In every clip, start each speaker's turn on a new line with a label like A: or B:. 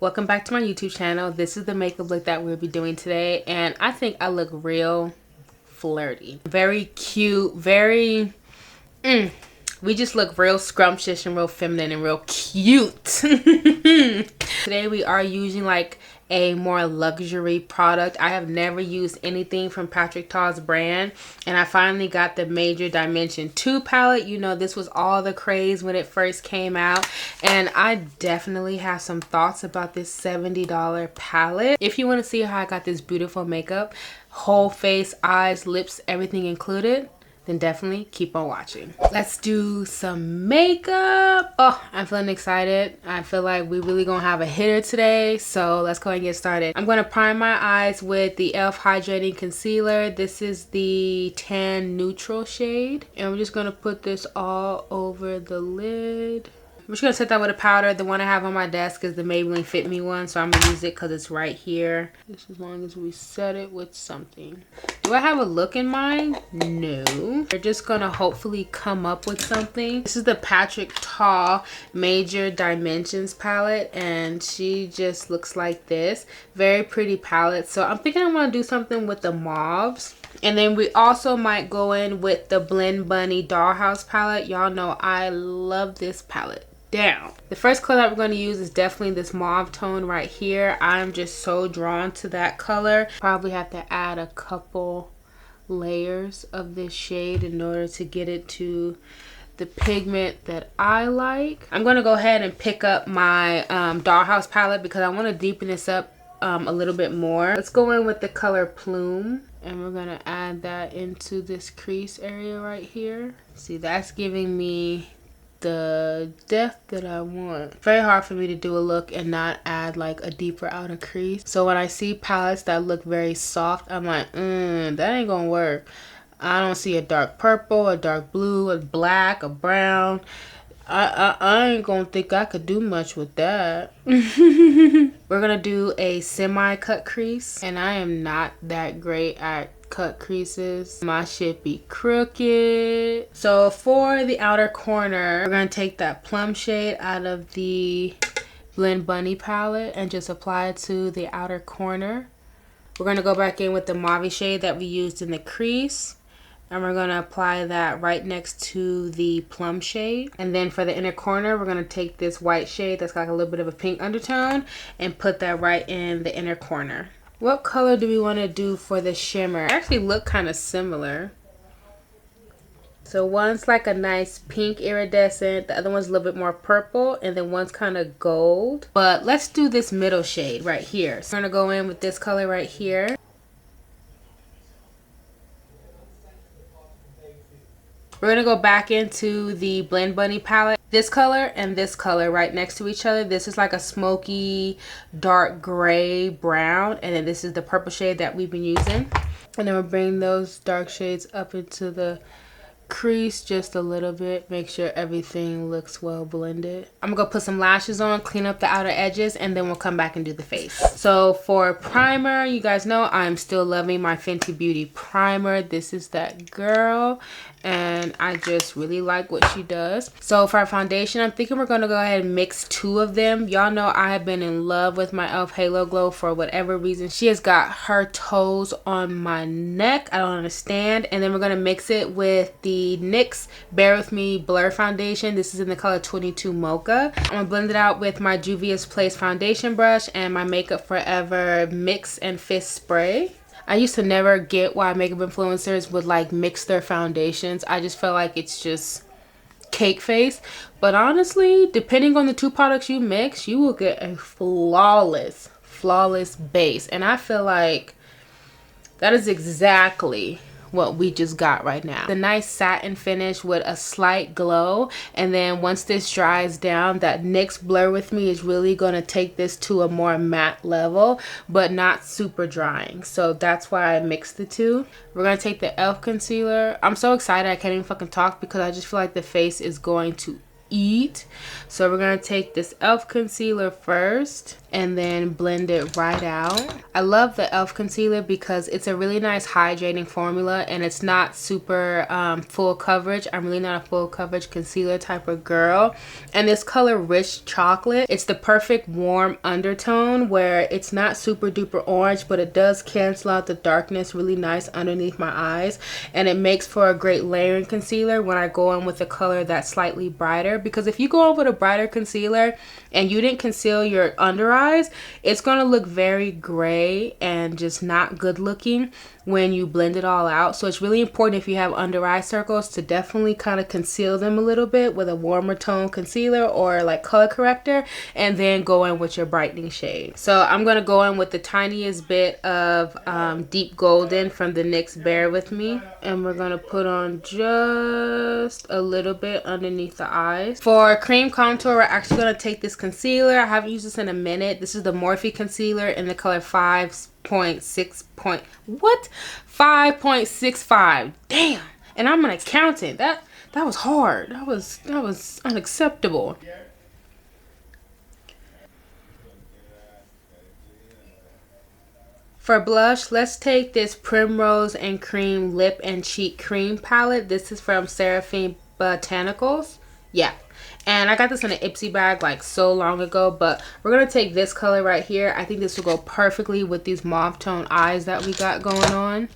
A: Welcome back to my YouTube channel. This is the makeup look that we'll be doing today, and I think I look real flirty. Very cute, very we just look real scrumptious and real feminine and real cute. Today we are using like a more luxury product. I have never used anything from Patrick Ta's brand, and I finally got the Major Dimension 2 palette. You know, this was all the craze when it first came out, and I definitely have some thoughts about this $70 palette. If you want to see how I got this beautiful makeup, whole face, eyes, lips, everything included, then definitely keep on watching. Let's do some makeup. Oh, I'm feeling excited. I feel like we really gonna have a hitter today, so let's go ahead and get started. I'm gonna prime my eyes with the e.l.f. Hydrating Concealer. This is the tan neutral shade, and we're just gonna put this all over the lid. I'm just gonna set that with a powder. The one I have on my desk is the Maybelline Fit Me one, so I'm gonna use it because it's right here. Just as long as we set it with something. Do I have a look in mind? No. We're just gonna hopefully come up with something. This is the Patrick Ta Major Dimensions palette, and she just looks like this. Very pretty palette. So I'm thinking I want to do something with the mauves. And then we also might go in with the Blend Bunny Dollhouse palette. Y'all know I love this palette down. The first color that we're going to use is definitely this mauve tone right here. I'm just so drawn to that color. Probably have to add a couple layers of this shade in order to get it to the pigment that I like. I'm going to go ahead and pick up my Dollhouse palette because I want to deepen this up a little bit more. Let's go in with the color Plume, and we're going to add that into this crease area right here. See, that's giving me the depth that I want. Very hard for me to do a look and not add like a deeper outer crease. So when I see palettes that look very soft, I'm like, that ain't gonna work. I don't see a dark purple, a dark blue, a black, a brown. I ain't gonna think I could do much with that. We're gonna do a semi-cut crease, and I am not that great at cut creases. My shit be crooked. So for the outer corner, we're gonna take that plum shade out of the Blend Bunny palette and just apply it to the outer corner. We're gonna go back in with the mauve shade that we used in the crease, and we're gonna apply that right next to the plum shade. And then for the inner corner, we're gonna take this white shade that's got a little bit of a pink undertone and put that right in the inner corner. What color do we want to do for the shimmer? They actually look kind of similar. So one's like a nice pink iridescent, the other one's a little bit more purple, and then one's kind of gold. But let's do this middle shade right here. So we're gonna go in with this color right here. We're gonna go back into the Blend Bunny palette. This color and this color right next to each other. This is like a smoky, dark gray brown. And then this is the purple shade that we've been using. And then we'll bring those dark shades up into the crease just a little bit. Make sure everything looks well blended. I'm gonna go put some lashes on, clean up the outer edges, and then we'll come back and do the face. So for primer, you guys know I'm still loving my Fenty Beauty primer. This is that girl, and I just really like what she does. So for our foundation, I'm thinking we're gonna go ahead and mix two of them. Y'all know I have been in love with my e.l.f. Halo Glow for whatever reason. She has got her toes on my neck. I don't understand. And then we're gonna mix it with the NYX Bare With Me Blur Foundation. This is in the color 22 Mocha. I'm gonna blend it out with my Juvia's Place foundation brush and my Makeup Forever Mix and Fist spray. I used to never get why makeup influencers would like mix their foundations. I just feel like it's just cake face. But honestly, depending on the two products you mix, you will get a flawless base. And I feel like that is exactly what we just got right now. The nice satin finish with a slight glow, and then once this dries down, that NYX Blur With Me is really going to take this to a more matte level but not super drying. So that's why I mixed the two. We're going to take the e.l.f. concealer. I'm so excited I can't even fucking talk because I just feel like the face is going to eat. So we're going to take this e.l.f. concealer first, and then blend it right out. I love the e.l.f. concealer because it's a really nice hydrating formula and it's not super full coverage. I'm really not a full coverage concealer type of girl. And this color Rich Chocolate, it's the perfect warm undertone where it's not super duper orange, but it does cancel out the darkness really nice underneath my eyes, and it makes for a great layering concealer when I go in with a color that's slightly brighter. Because if you go in with a brighter concealer and you didn't conceal your under eyes, it's going to look very gray and just not good looking when you blend it all out. So it's really important if you have under eye circles to definitely kind of conceal them a little bit with a warmer tone concealer or like color corrector, and then go in with your brightening shade. So I'm going to go in with the tiniest bit of deep golden from the NYX Bear With Me, and we're going to put on just a little bit underneath the eyes. For cream contour, we're actually going to take this concealer. I haven't used this in a minute. This is the Morphe Concealer in the color 5.65. Damn. And I'm an accountant. That was hard. That was unacceptable. For blush, let's take this Primrose and Cream Lip and Cheek Cream palette. This is from Seraphine Botanicals. Yeah. And I got this in an Ipsy bag like so long ago, but we're going to take this color right here. I think this will go perfectly with these mauve tone eyes that we got going on.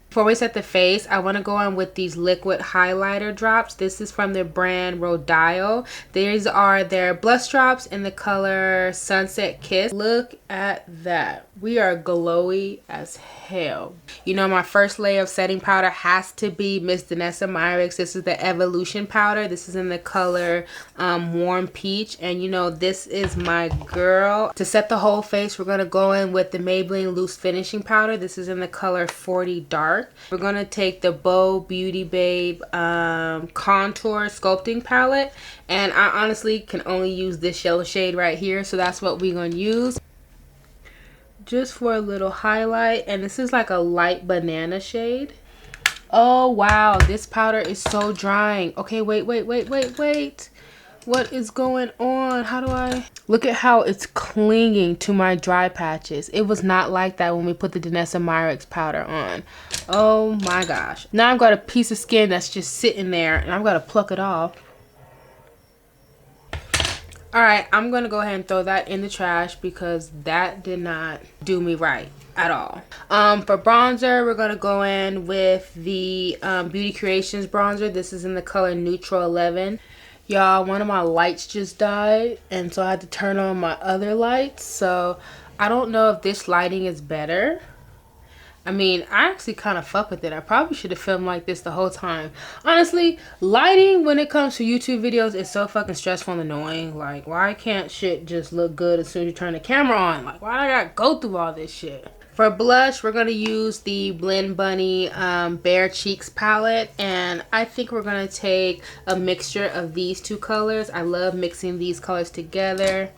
A: Before we set the face, I want to go on with these liquid highlighter drops. This is from the brand Rodeo. These are their blush drops in the color Sunset Kiss. Look at that. We are glowy as hell. You know, my first layer of setting powder has to be Miss Danesa Myricks. This is the Evolution powder. This is in the color Warm Peach. And you know, this is my girl. To set the whole face, we're going to go in with the Maybelline Loose Finishing powder. This is in the color 40 Dark. We're going to take the Bow Beauty Babe Contour Sculpting Palette. And I honestly can only use this yellow shade right here. So that's what we're going to use. Just for a little highlight. And this is like a light banana shade. Oh, wow. This powder is so drying. Okay, wait. What is going on? How do I... Look at how it's clinging to my dry patches. It was not like that when we put the Danesa Myricks powder on. Oh my gosh. Now I've got a piece of skin that's just sitting there and I've got to pluck it off. Alright, I'm going to go ahead and throw that in the trash because that did not do me right at all. For bronzer, we're going to go in with the Beauty Creations bronzer. This is in the color Neutral 11. Y'all, one of my lights just died, and so I had to turn on my other lights. So I don't know if this lighting is better. I mean, I actually kind of fuck with it. I probably should have filmed like this the whole time. Honestly, lighting when it comes to YouTube videos is so fucking stressful and annoying. Like, why can't shit just look good as soon as you turn the camera on? Like, why do I gotta go through all this shit? For blush, we're going to use the Blend Bunny Bare Cheeks palette. And I think we're going to take a mixture of these two colors. I love mixing these colors together.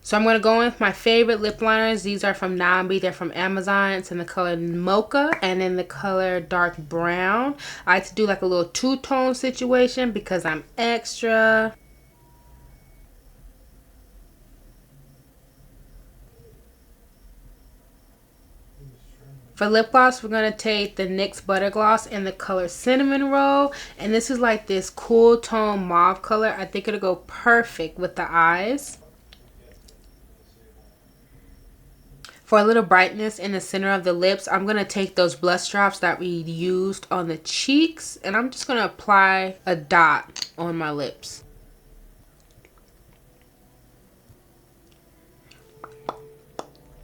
A: So I'm going to go in with my favorite lip liners. These are from Nambi. They're from Amazon. It's in the color Mocha and in the color Dark Brown. I like to do like a little two-tone situation because I'm extra. For lip gloss, we're going to take the NYX Butter Gloss in the color Cinnamon Roll. And this is like this cool tone mauve color. I think it'll go perfect with the eyes. For a little brightness in the center of the lips, I'm going to take those blush drops that we used on the cheeks. And I'm just going to apply a dot on my lips.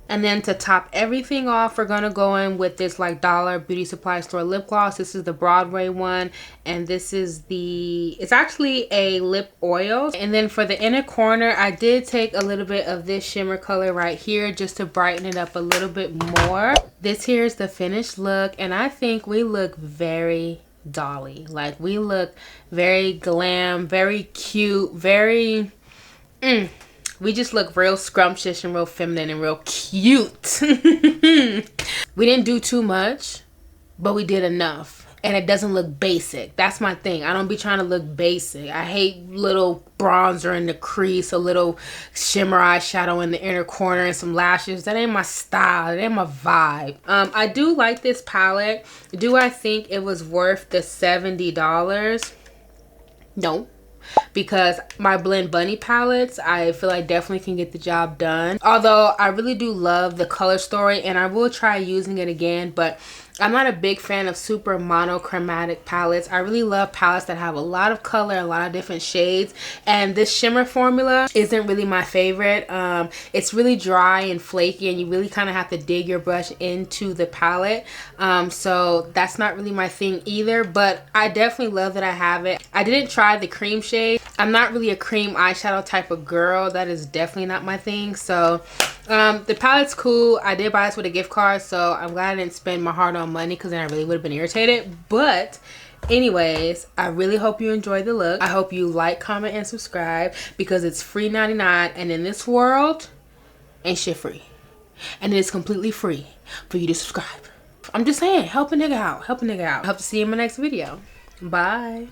A: And then to top everything off, we're going to go in with this like Dollar Beauty Supply Store lip gloss. This is the Broadway one. And this is it's actually a lip oil. And then for the inner corner, I did take a little bit of this shimmer color right here just to brighten it up a little bit more. This here is the finished look. And I think we look very dolly. Like we look very glam, very cute, very... We just look real scrumptious and real feminine and real cute. We didn't do too much, but we did enough. and it doesn't look basic. That's my thing. I don't be trying to look basic. I hate little bronzer in the crease, a little shimmer eyeshadow in the inner corner, and some lashes. That ain't my style. That ain't my vibe. I do like this palette. Do I think it was worth the $70? No. Because my Blend Bunny palettes, I feel like definitely can get the job done. Although I really do love the color story, and I will try using it again, but I'm not a big fan of super monochromatic palettes. I really love palettes that have a lot of color, a lot of different shades, and this shimmer formula isn't really my favorite. It's really dry and flaky, and you really kind of have to dig your brush into the palette. So that's not really my thing either, but I definitely love that I have it. I didn't try the cream shade. I'm not really a cream eyeshadow type of girl. That is definitely not my thing. So the palette's cool. I did buy this with a gift card, so I'm glad I didn't spend my hard-earned money, because then I really would have been irritated. But anyways, I really hope you enjoyed the look. I hope you like, comment, and subscribe, because it's free 99, and in this world ain't shit free, and it is completely free for you to subscribe. I'm just saying, help a nigga out, help a nigga out. I hope to see you in my next video. Bye.